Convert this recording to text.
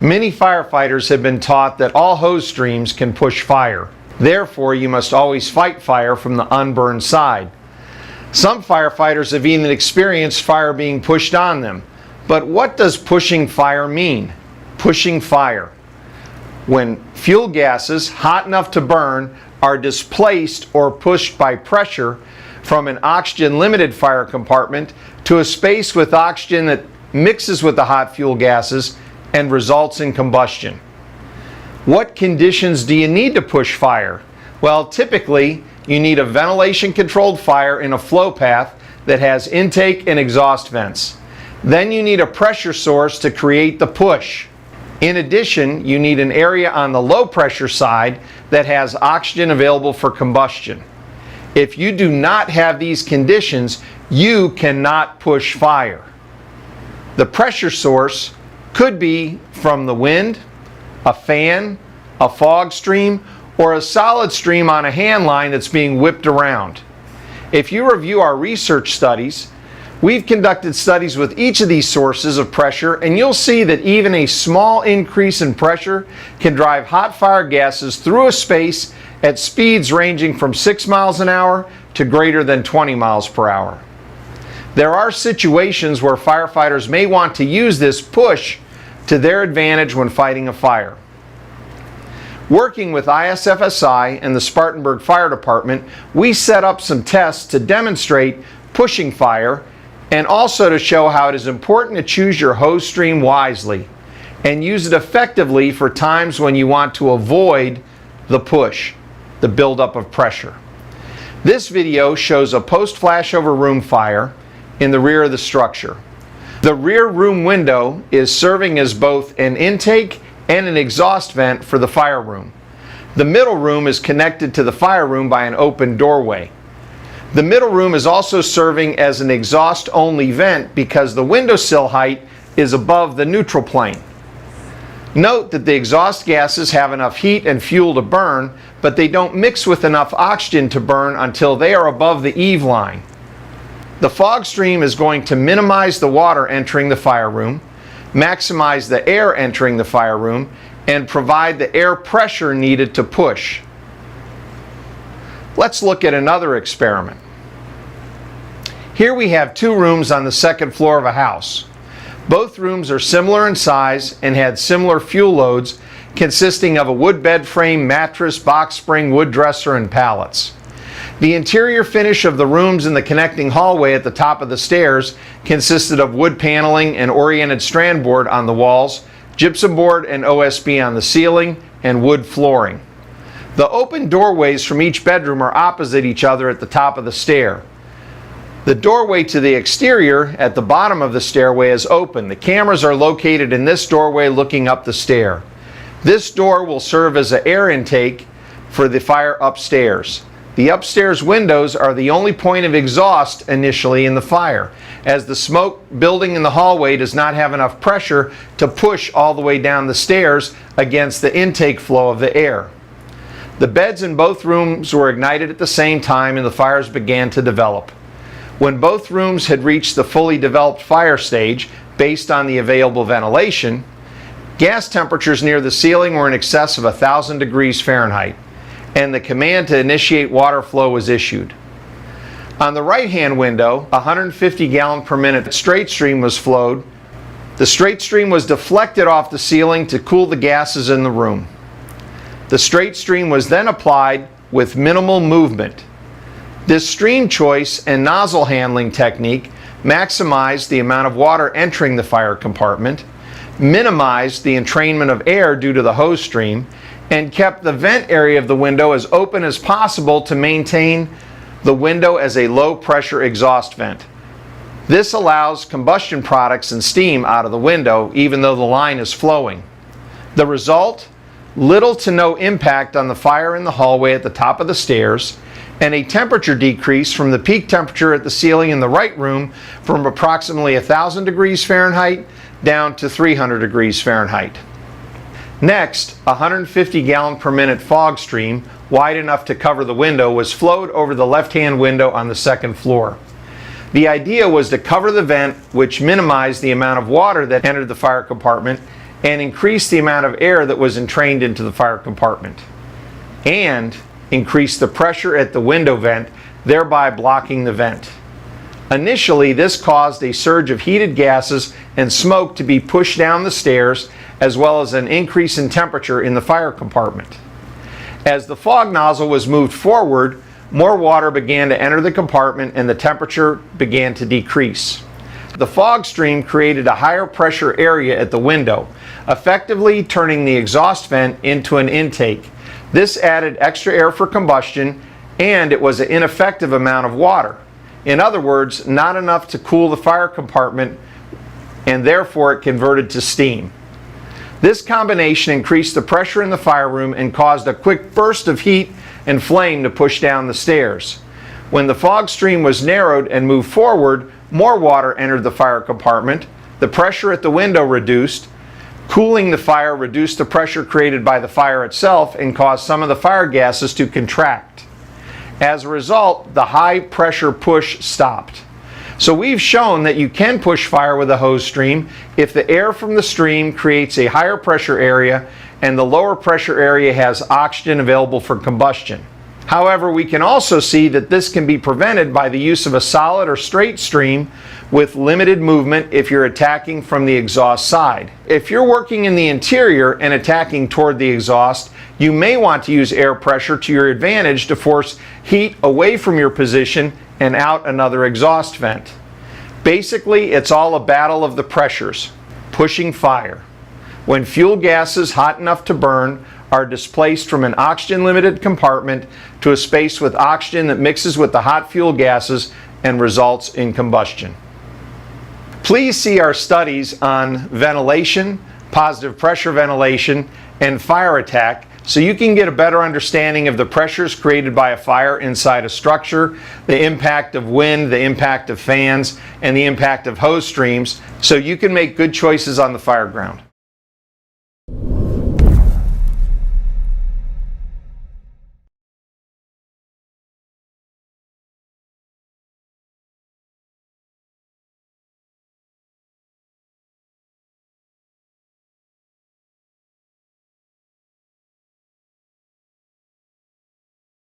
Many firefighters have been taught that all hose streams can push fire. Therefore, you must always fight fire from the unburned side. Some firefighters have even experienced fire being pushed on them. But what does pushing fire mean? Pushing fire: when fuel gases, hot enough to burn, are displaced or pushed by pressure from an oxygen-limited fire compartment to a space with oxygen that mixes with the hot fuel gases and results in combustion. What conditions do you need to push fire? Well, typically, you need a ventilation-controlled fire in a flow path that has intake and exhaust vents. Then you need a pressure source to create the push. In addition, you need an area on the low pressure side that has oxygen available for combustion. If you do not have these conditions, you cannot push fire. The pressure source could be from the wind, a fan, a fog stream, or a solid stream on a hand line that's being whipped around. If you review our research studies, we've conducted studies with each of these sources of pressure, and you'll see that even a small increase in pressure can drive hot fire gases through a space at speeds ranging from 6 miles an hour to greater than 20 miles per hour. There are situations where firefighters may want to use this push to their advantage when fighting a fire. Working with ISFSI and the Spartanburg Fire Department, we set up some tests to demonstrate pushing fire and also to show how it is important to choose your hose stream wisely and use it effectively for times when you want to avoid the push, the buildup of pressure. This video shows a post-flashover room fire in the rear of the structure. The rear room window is serving as both an intake and an exhaust vent for the fire room. The middle room is connected to the fire room by an open doorway. The middle room is also serving as an exhaust-only vent because the windowsill height is above the neutral plane. Note that the exhaust gases have enough heat and fuel to burn, but they don't mix with enough oxygen to burn until they are above the eave line. The fog stream is going to minimize the water entering the fire room, maximize the air entering the fire room, and provide the air pressure needed to push. Let's look at another experiment. Here we have two rooms on the second floor of a house. Both rooms are similar in size and had similar fuel loads, consisting of a wood bed frame, mattress, box spring, wood dresser, and pallets. The interior finish of the rooms in the connecting hallway at the top of the stairs consisted of wood paneling and oriented strand board on the walls, gypsum board and OSB on the ceiling, and wood flooring. The open doorways from each bedroom are opposite each other at the top of the stair. The doorway to the exterior at the bottom of the stairway is open. The cameras are located in this doorway looking up the stair. This door will serve as an air intake for the fire upstairs. The upstairs windows are the only point of exhaust initially in the fire, as the smoke building in the hallway does not have enough pressure to push all the way down the stairs against the intake flow of the air. The beds in both rooms were ignited at the same time and the fires began to develop. When both rooms had reached the fully developed fire stage, based on the available ventilation, gas temperatures near the ceiling were in excess of 1,000 degrees Fahrenheit, and the command to initiate water flow was issued. On the right-hand window, 150 gallon per minute straight stream was flowed. The straight stream was deflected off the ceiling to cool the gases in the room. The straight stream was then applied with minimal movement. This stream choice and nozzle handling technique maximized the amount of water entering the fire compartment, minimized the entrainment of air due to the hose stream, and kept the vent area of the window as open as possible to maintain the window as a low pressure exhaust vent. This allows combustion products and steam out of the window even though the line is flowing. The result? Little to no impact on the fire in the hallway at the top of the stairs, and a temperature decrease from the peak temperature at the ceiling in the right room from approximately 1,000 degrees Fahrenheit down to 300 degrees Fahrenheit. Next, a 150 gallon per minute fog stream, wide enough to cover the window, was flowed over the left-hand window on the second floor. The idea was to cover the vent, which minimized the amount of water that entered the fire compartment, and increase the amount of air that was entrained into the fire compartment, and increase the pressure at the window vent, thereby blocking the vent. Initially, this caused a surge of heated gases and smoke to be pushed down the stairs, as well as an increase in temperature in the fire compartment. As the fog nozzle was moved forward, more water began to enter the compartment and the temperature began to decrease. The fog stream created a higher pressure area at the window, effectively turning the exhaust vent into an intake. This added extra air for combustion, and it was an ineffective amount of water. In other words, not enough to cool the fire compartment, and therefore it converted to steam. This combination increased the pressure in the fire room and caused a quick burst of heat and flame to push down the stairs. When the fog stream was narrowed and moved forward, more water entered the fire compartment. The pressure at the window reduced. Cooling the fire reduced the pressure created by the fire itself and caused some of the fire gases to contract. As a result, the high pressure push stopped. So we've shown that you can push fire with a hose stream if the air from the stream creates a higher pressure area and the lower pressure area has oxygen available for combustion. However, we can also see that this can be prevented by the use of a solid or straight stream with limited movement if you're attacking from the exhaust side. If you're working in the interior and attacking toward the exhaust, you may want to use air pressure to your advantage to force heat away from your position and out another exhaust vent. Basically, it's all a battle of the pressures, pushing fire. When fuel gases hot enough to burn are displaced from an oxygen-limited compartment to a space with oxygen that mixes with the hot fuel gases and results in combustion. Please see our studies on ventilation, positive pressure ventilation, and fire attack so you can get a better understanding of the pressures created by a fire inside a structure, the impact of wind, the impact of fans, and the impact of hose streams, so you can make good choices on the fire ground.